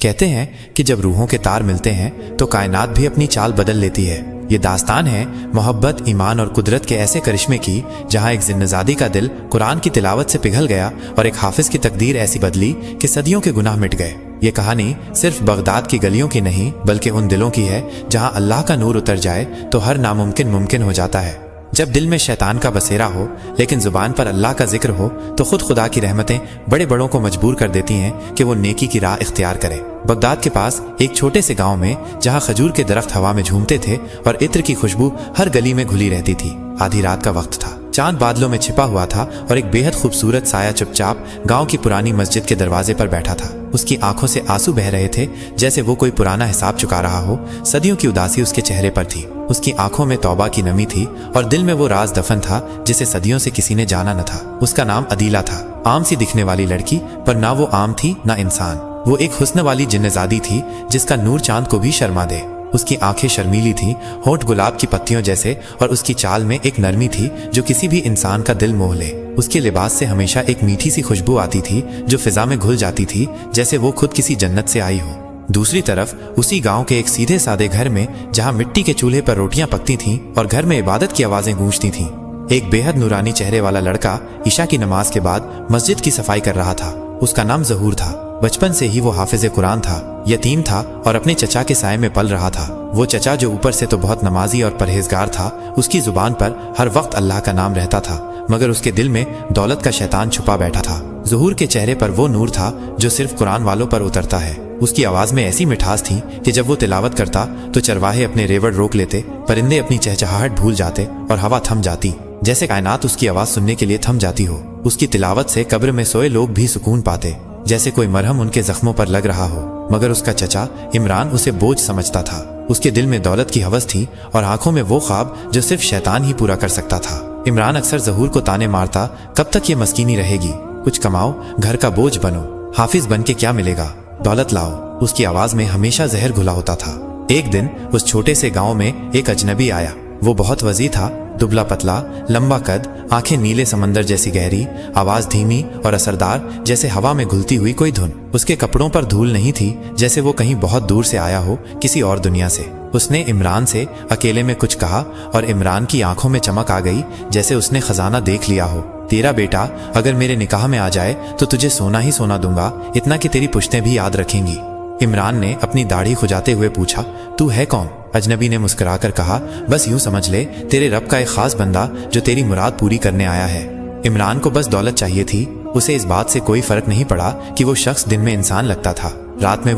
कहते हैं कि जब रूहों के तार मिलते हैं तो कायनात भी अपनी चाल बदल लेती है। ये दास्तान है मोहब्बत, ईमान और कुदरत के ऐसे करिश्मे की, जहां एक जिन्नज़ादी का दिल कुरान की तिलावत से पिघल गया और एक हाफिज की तकदीर ऐसी बदली कि सदियों के गुनाह मिट गए। ये कहानी सिर्फ बगदाद की गलियों की नहीं, बल्कि उन दिलों की है जहां अल्लाह का नूर उतर जाए तो हर नामुमकिन मुमकिन हो जाता है। जब दिल में शैतान का बसेरा हो लेकिन जुबान पर अल्लाह का जिक्र हो तो खुद खुदा की रहमतें बड़े बड़ों को मजबूर कर देती हैं कि वो नेकी की राह इख्तियार करें। बगदाद के पास एक छोटे से गांव में जहां खजूर के दरख्त हवा में झूमते थे और इत्र की खुशबू हर गली में घुली रहती थी, आधी रात का वक्त था। चांद बादलों में छिपा हुआ था और एक बेहद खूबसूरत साया चुपचाप गांव की पुरानी मस्जिद के दरवाजे पर बैठा था। उसकी आंखों से आंसू बह रहे थे, जैसे वो कोई पुराना हिसाब चुका रहा हो। सदियों की उदासी उसके चेहरे पर थी। उसकी आंखों में तौबा की नमी थी और दिल में वो राज दफन था जिसे सदियों से किसी ने जाना न था। उसका नाम अदीला था। आम सी दिखने वाली लड़की, पर ना वो आम थी ना इंसान। वो एक हुस्न वाली जिन्नज़ादी थी जिसका नूर चांद को भी शर्मा दे। उसकी आंखें शर्मीली थीं, होंठ गुलाब की पत्तियों जैसे, और उसकी चाल में एक नरमी थी जो किसी भी इंसान का दिल मोह ले। उसके लिबास से हमेशा एक मीठी सी खुशबू आती थी जो फिजा में घुल जाती थी, जैसे वो खुद किसी जन्नत से आई हो। दूसरी तरफ उसी गांव के एक सीधे सादे घर में, जहां मिट्टी के चूल्हे पर रोटियां पकती थीं और घर में इबादत की आवाजें गूंजती थीं, एक बेहद नूरानी चेहरे वाला लड़का ईशा की नमाज के बाद मस्जिद की सफाई कर रहा था। उसका नाम ज़हूर था। बचपन से ही वो हाफिज कुरान था, यतीम था और अपने चचा के साए में पल रहा था। वो चचा जो ऊपर से तो बहुत नमाजी और परहेजगार था, उसकी जुबान पर हर वक्त अल्लाह का नाम रहता था, मगर उसके दिल में दौलत का शैतान छुपा बैठा था। ज़हूर के चेहरे पर वो नूर था जो सिर्फ कुरान वालों पर उतरता है। उसकी आवाज में ऐसी मिठास थी कि जब वो तिलावत करता तो चरवाहे अपने रेवड़ रोक लेते, परिंदे अपनी चहचहाहट भूल जाते और हवा थम जाती, जैसे कायनात उसकी आवाज सुनने के लिए थम जाती हो। उसकी तिलावत से कब्र में सोए लोग भी सुकून पाते, जैसे कोई मरहम उनके जख्मों पर लग रहा हो। मगर उसका चचा इमरान उसे बोझ समझता था। उसके दिल में दौलत की हवस थी और आंखों में वो ख्वाब जो सिर्फ शैतान ही पूरा कर सकता था। इमरान अक्सर ज़हूर को ताने मारता, कब तक ये मस्कीनी रहेगी, कुछ कमाओ, घर का बोझ बनो, हाफिज बन के क्या मिलेगा, दौलत लाओ। उसकी आवाज में हमेशा जहर घुला होता था। एक दिन उस छोटे से गांव में एक अजनबी आया। वो बहुत वजी था, दुबला पतला, लंबा कद, आंखें नीले समंदर जैसी गहरी, आवाज धीमी और असरदार जैसे हवा में घुलती हुई कोई धुन। उसके कपड़ों पर धूल नहीं थी, जैसे वो कहीं बहुत दूर से आया हो, किसी और दुनिया से। उसने इमरान से अकेले में कुछ कहा और इमरान की आंखों में चमक आ गई, जैसे उसने खजाना देख लिया हो। तेरा बेटा अगर मेरे निकाह में आ जाए तो तुझे सोना ही सोना दूंगा, इतना कि तेरी पुश्तें भी याद रखेंगी। इमरान ने अपनी दाढ़ी खुजाते हुए पूछा, तू है कौन? अजनबी ने मुस्कुराकर कहा, बस यूं समझ ले, तेरे रब का एक खास बंदा जो तेरी मुराद पूरी करने आया है। इमरान को बस दौलत चाहिए थी। उसे इस बात से कोई फर्क नहीं पड़ा कि वो शख्स दिन में इंसान लगता था, रात में वो